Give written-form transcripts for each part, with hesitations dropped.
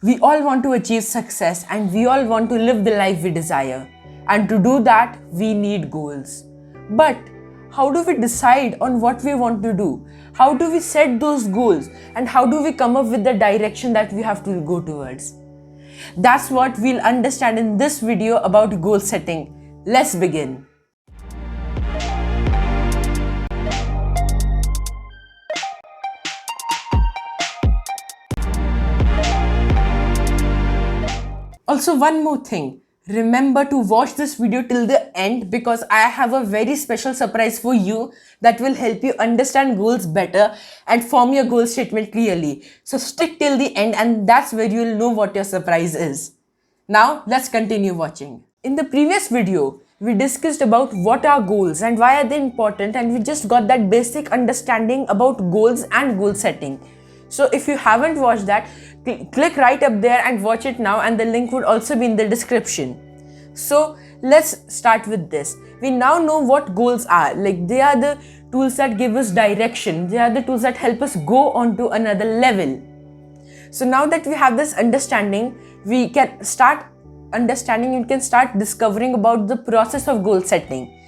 We all want to achieve success and we all want to live the life we desire. And to do that, we need goals. But how do we decide on what we want to do? How do we set those goals? And how do we come up with the direction that we have to go towards? That's what we'll understand in this video about goal setting. Let's begin. Also, one more thing. Remember to watch this video till the end because I have a very special surprise for you that will help you understand goals better and form your goal statement clearly. So stick till the end and that's where you will know what your surprise is. Now let's continue watching. In the previous video, we discussed about what are goals and why are they important, and we just got that basic understanding about goals and goal setting. So if you haven't watched that, click right up there and watch it now, and the link would also be in the description. So let's start with this. We now know what goals are. Like, they are the tools that give us direction. They are the tools that help us go on to another level. So now that we have this understanding, we can start understanding, you can start discovering about the process of goal setting.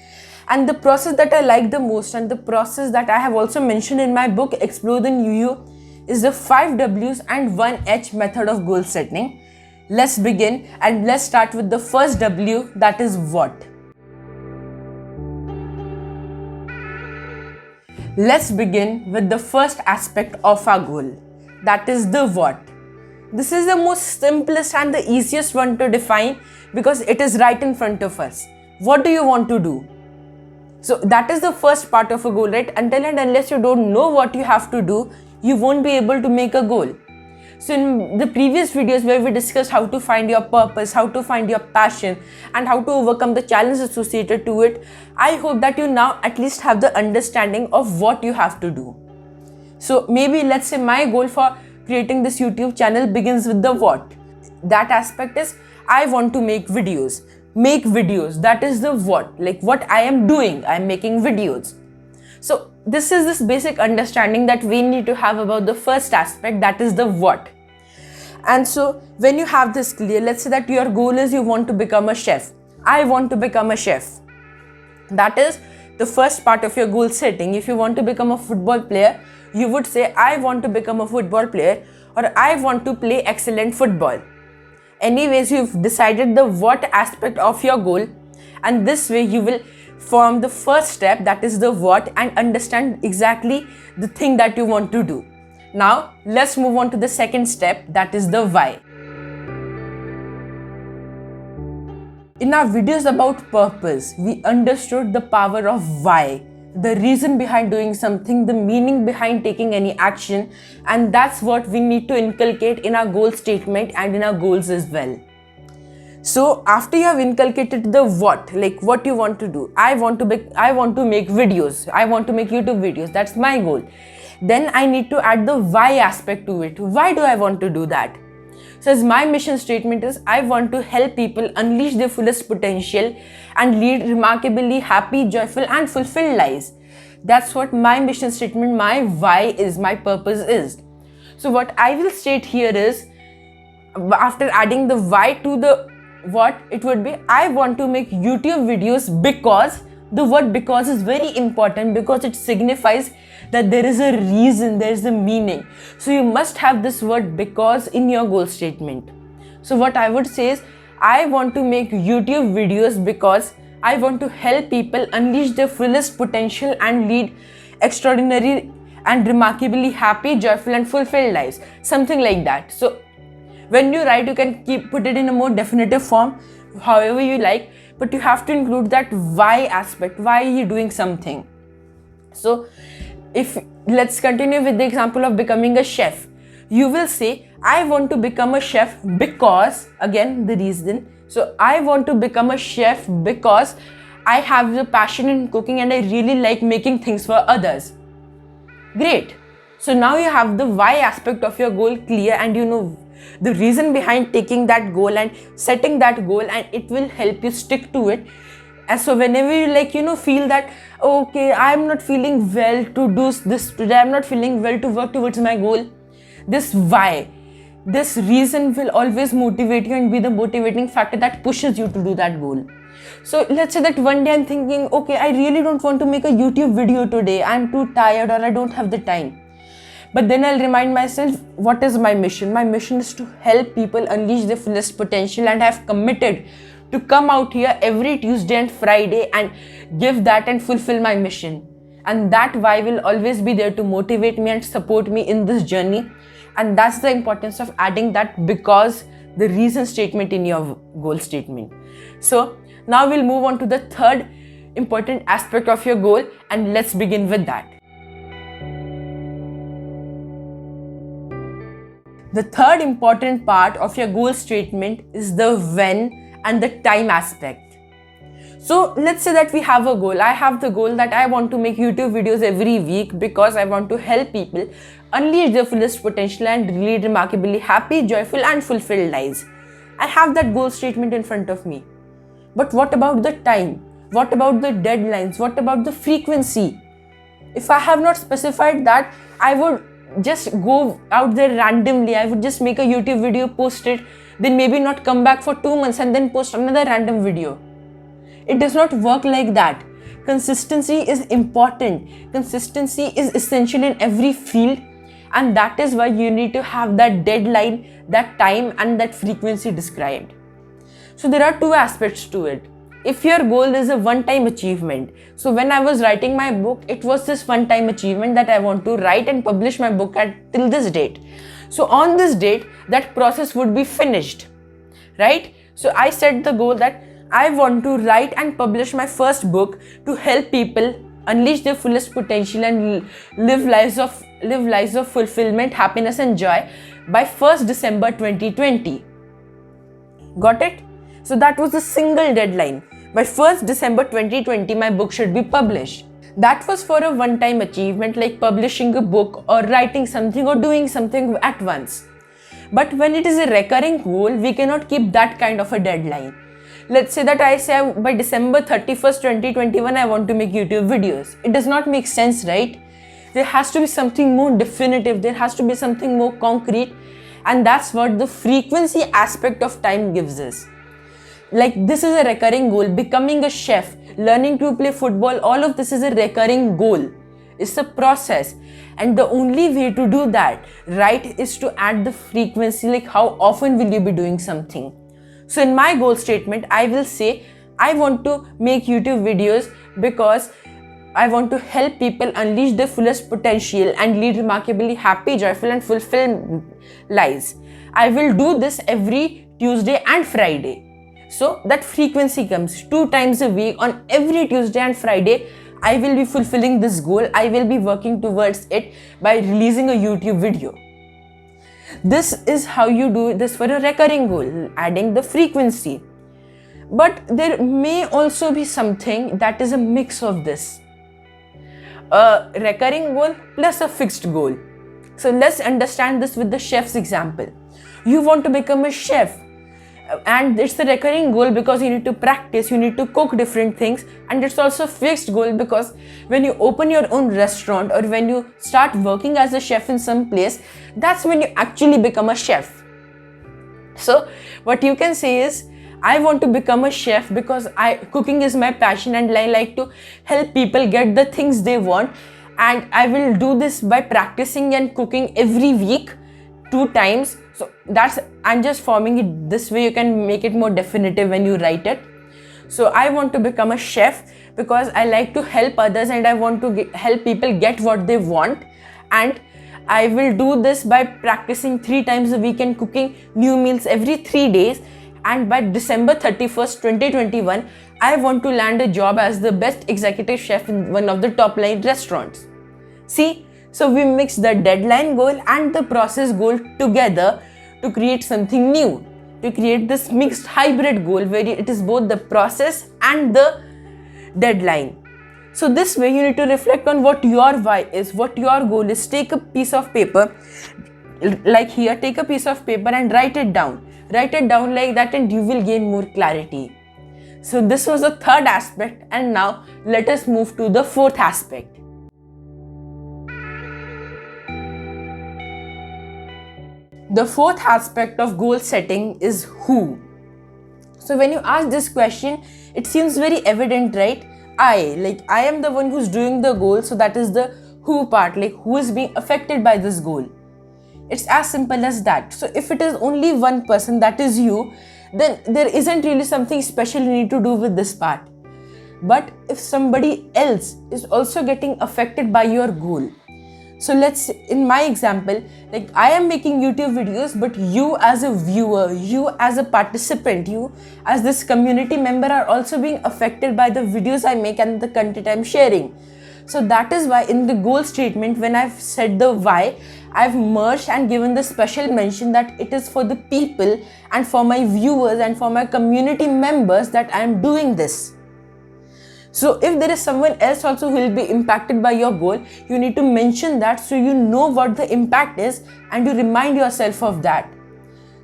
And the process that I like the most, and the process that I have also mentioned in my book Explore the New You, is the 5W's and 1H method of goal setting. Let's begin and let's start with the first W, that is what. Let's begin with the first aspect of our goal, that is the what. This is the most simplest and the easiest one to define because it is right in front of us. What do you want to do? So that is the first part of a goal, right? Until and unless you don't know what you have to do, you won't be able to make a goal. So in the previous videos where we discussed how to find your purpose, how to find your passion, and how to overcome the challenges associated to it, I hope that you now at least have the understanding of what you have to do. So maybe let's say my goal for creating this YouTube channel begins with the what. That aspect is I want to make videos. Make videos, that is the what. Like what I am doing, I am making videos. So this is this basic understanding that we need to have about the first aspect, that is the what. And so when you have this clear, let's say that your goal is you want to become a chef. I want to become a chef. That is the first part of your goal setting. If you want to become a football player, you would say I want to become a football player, or I want to play excellent football. Anyways, you've decided the what aspect of your goal, and this way you will form the first step, that is the what, and understand exactly the thing that you want to do. Now let's move on to the second step, that is the why. In our videos about purpose, we understood the power of why, the reason behind doing something, the meaning behind taking any action, and that's what we need to inculcate in our goal statement and in our goals as well. So after you have inculcated the what, like what you want to do, I want to make videos, I want to make YouTube videos, that's my goal. Then I need to add the why aspect to it. Why do I want to do that? So as my mission statement is, I want to help people unleash their fullest potential and lead remarkably happy, joyful and fulfilled lives. That's what my mission statement, my why is, my purpose is. So what I will state here is, after adding the why to the what, it would be I want to make YouTube videos because. The word because is very important because it signifies that there is a reason, there is a meaning. So you must have this word because in your goal statement. So what I would say is I want to make YouTube videos because I want to help people unleash their fullest potential and lead extraordinary and remarkably happy, joyful and fulfilled lives. Something like that. So when you write, you can put it in a more definitive form, however you like, but you have to include that why aspect. Why are you doing something? So if let's continue with the example of becoming a chef. You will say I want to become a chef because, again the reason. So I want to become a chef because I have the passion in cooking and I really like making things for others. Great. So now you have the why aspect of your goal clear, and you know the reason behind taking that goal and setting that goal, and it will help you stick to it. And so whenever you feel that, okay, I'm not feeling well to do this today, I'm not feeling well to work towards my goal, this why, this reason will always motivate you and be the motivating factor that pushes you to do that goal. So let's say that one day I'm thinking, okay, I really don't want to make a YouTube video today. I'm too tired or I don't have the time. But then I'll remind myself, what is my mission? My mission is to help people unleash their fullest potential, and I've committed to come out here every Tuesday and Friday and give that and fulfill my mission. And that why will always be there to motivate me and support me in this journey. And that's the importance of adding that because the reason statement in your goal statement. So now we'll move on to the third important aspect of your goal, and let's begin with that. The third important part of your goal statement is the when and the time aspect. So let's say that we have a goal. I have the goal that I want to make YouTube videos every week because I want to help people unleash their fullest potential and lead remarkably happy, joyful and fulfilled lives. I have that goal statement in front of me. But what about the time? What about the deadlines? What about the frequency? If I have not specified that, I would just go out there randomly. I would just make a YouTube video, post it, then maybe not come back for 2 months and then post another random video. It does not work like that. Consistency is important. Consistency is essential in every field, and that is why you need to have that deadline, that time and that frequency described. So there are two aspects to it. If your goal is a one-time achievement, so when I was writing my book, it was this one-time achievement that I want to write and publish my book till this date. So on this date, that process would be finished, right? So I set the goal that I want to write and publish my first book to help people unleash their fullest potential and live lives of fulfillment, happiness and joy by 1st December 2020. Got it? So that was a single deadline. By 1st December 2020, my book should be published. That was for a one-time achievement like publishing a book or writing something or doing something at once. But when it is a recurring goal, we cannot keep that kind of a deadline. Let's say that I say by December 31st, 2021, I want to make YouTube videos. It does not make sense, right? There has to be something more definitive. There has to be something more concrete. And that's what the frequency aspect of time gives us. Like this is a recurring goal. Becoming a chef, learning to play football, all of this is a recurring goal. It's a process. And the only way to do that, right, is to add the frequency, like how often will you be doing something. So in my goal statement, I will say, I want to make YouTube videos because I want to help people unleash their fullest potential and lead remarkably happy, joyful and fulfilled lives. I will do this every Tuesday and Friday. So that frequency comes 2 times a week. On every Tuesday and Friday, I will be fulfilling this goal. I will be working towards it by releasing a YouTube video. This is how you do this for a recurring goal, adding the frequency. But there may also be something that is a mix of this. A recurring goal plus a fixed goal. So let's understand this with the chef's example. You want to become a chef, and it's a recurring goal because you need to practice, you need to cook different things, and it's also a fixed goal because when you open your own restaurant or when you start working as a chef in some place, that's when you actually become a chef. So what you can say is, I want to become a chef because cooking is my passion and I like to help people get the things they want, and I will do this by practicing and cooking every week 2 times. So I'm just forming it this way. You can make it more definitive when you write it. So I want to become a chef because I like to help others and I want to help people get what they want, and I will do this by practicing 3 times a week and cooking new meals every 3 days. And by December 31st, 2021, I want to land a job as the best executive chef in one of the top line restaurants. See? So we mix the deadline goal and the process goal together to create something new, to create this mixed hybrid goal where it is both the process and the deadline. So this way you need to reflect on what your why is, what your goal is. Take a piece of paper, like here, take a piece of paper and write it down. Write it down like that and you will gain more clarity. So this was the third aspect, and now let us move to the fourth The fourth aspect of goal setting is who. So when you ask this question, it seems very evident, right? I am the one who's doing the goal, so that is the who part, like who is being affected by this goal. It's as simple as that. So if it is only one person, that is you, then there isn't really something special you need to do with this part. But if somebody else is also getting affected by your goal, so let's, in my example, like I am making YouTube videos, but you as a viewer, you as a participant, you as this community member are also being affected by the videos I make and the content I'm sharing. So that is why in the goal statement, when I've said the why, I've merged and given the special mention that it is for the people and for my viewers and for my community members that I am doing this. So if there is someone else also who will be impacted by your goal, you need to mention that so you know what the impact is and you remind yourself of that.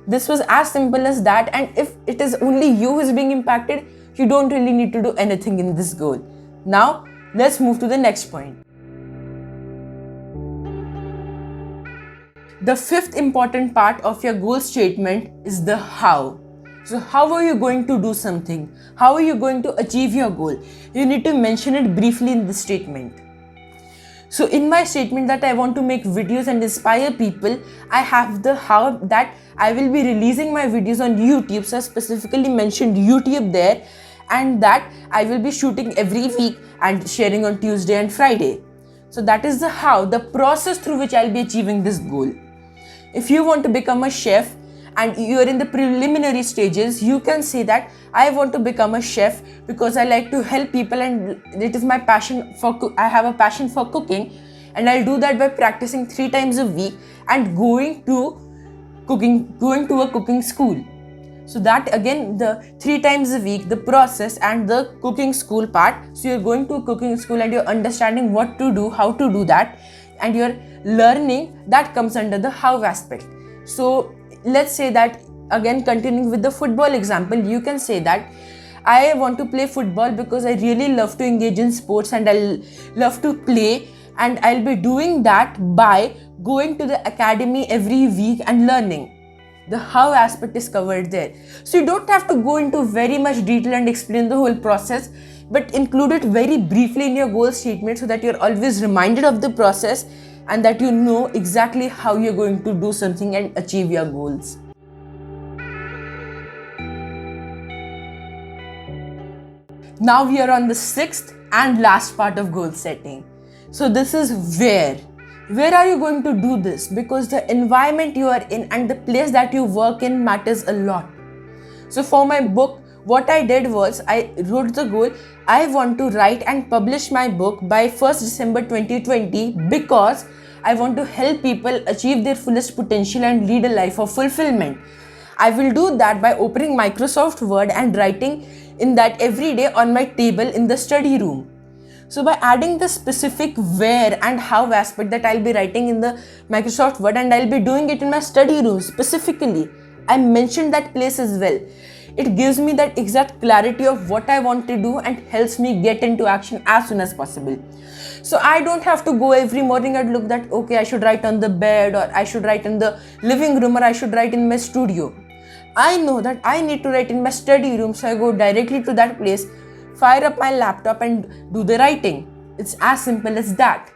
This was as simple as that, and if it is only you who is being impacted, you don't really need to do anything in this goal. Now, let's move to the next point. The fifth important part of your goal statement is the how. So how are you going to do something? How are you going to achieve your goal? You need to mention it briefly in the statement. So in my statement that I want to make videos and inspire people, I have the how, that I will be releasing my videos on YouTube. So I specifically mentioned YouTube there, and that I will be shooting every week and sharing on Tuesday and Friday. So that is the how, the process through which I'll be achieving this goal. If you want to become a chef and you're in the preliminary stages, you can say that I want to become a chef because I like to help people and it is my passion I have a passion for cooking, and I'll do that by practicing 3 times a week and going to a cooking school. So that again, the 3 times a week, the process and the cooking school part. So you're going to a cooking school and you're understanding what to do, how to do that, and you're learning. That comes under the how aspect. So let's say that, again continuing with the football example, you can say that I want to play football because I really love to engage in sports and I love to play, and I'll be doing that by going to the academy every week and learning. The how aspect is covered there. So you don't have to go into very much detail and explain the whole process, but include it very briefly in your goal statement so that you're always reminded of the process and that you know exactly how you're going to do something and achieve your goals. Now we are on the sixth and last part of goal setting. So this is where. Where are you going to do this? Because the environment you are in and the place that you work in matters a lot. So for my book, what I did was I wrote the goal, I want to write and publish my book by 1st December 2020 because I want to help people achieve their fullest potential and lead a life of fulfillment. I will do that by opening Microsoft Word and writing in that every day on my table in the study room. So by adding the specific where and how aspect that I'll be writing in the Microsoft Word and I'll be doing it in my study room specifically, I mentioned that place as well. It gives me that exact clarity of what I want to do and helps me get into action as soon as possible. So I don't have to go every morning and look that, okay, I should write on the bed or I should write in the living room or I should write in my studio. I know that I need to write in my study room, so I go directly to that place, fire up my laptop and do the writing. It's as simple as that.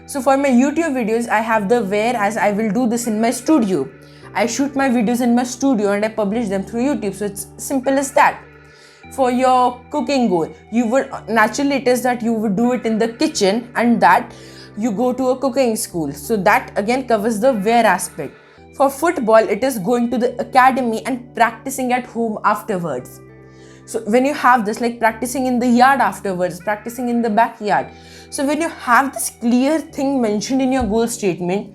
So for my YouTube videos, I have the where, as I will do this in my studio. I shoot my videos in my studio and I publish them through YouTube. So it's simple as that. For your cooking goal, you would naturally, it is that you would do it in the kitchen and that you go to a cooking school. So that again covers the where aspect. For football, it is going to the academy and practicing at home afterwards. So when you have this, like practicing in the yard afterwards, practicing in the backyard. So when you have this clear thing mentioned in your goal statement,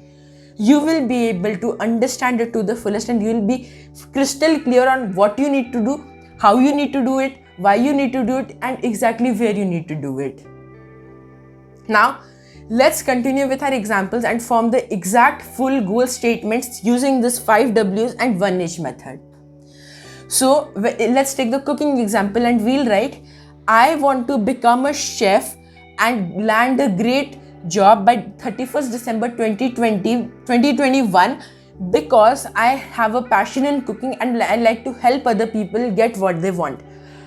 you will be able to understand it to the fullest and you will be crystal clear on what you need to do, how you need to do it, why you need to do it, and exactly where you need to do it. Now, let's continue with our examples and form the exact full goal statements using this 5W's and 1H method. So let's take the cooking example and we'll write, I want to become a chef and land a great job by 31st December 2021 Because I have a passion in cooking and I like to help other people get what they want.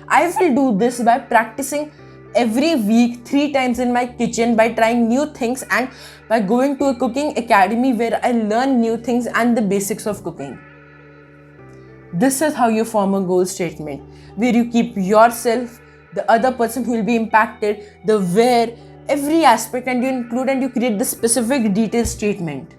I will do this by practicing every week 3 times in my kitchen, by trying new things, and by going to a cooking academy where I learn new things and the basics of cooking. This is how you form a goal statement, where you keep yourself, the other person who will be impacted, the where, every aspect, and you include and you create the specific detailed statement.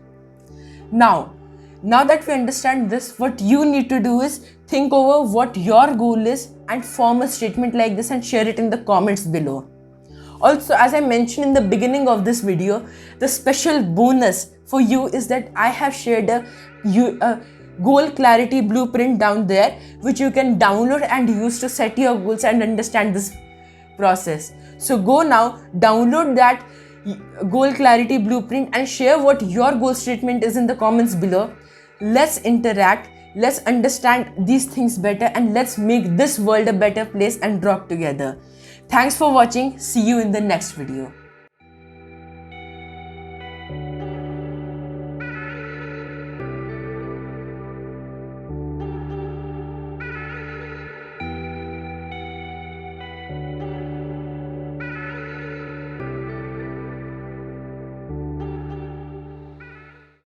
Now that we understand this, what you need to do is think over what your goal is and form a statement like this and share it in the comments below. Also, as I mentioned in the beginning of this video, the special bonus for you is that I have shared a goal clarity blueprint down there, which you can download and use to set your goals and understand this process. So go now, download that goal clarity blueprint and share what your goal statement is in the comments below. Let's interact, let's understand these things better, and let's make this world a better place and rock together. Thanks for watching. See you in the next video.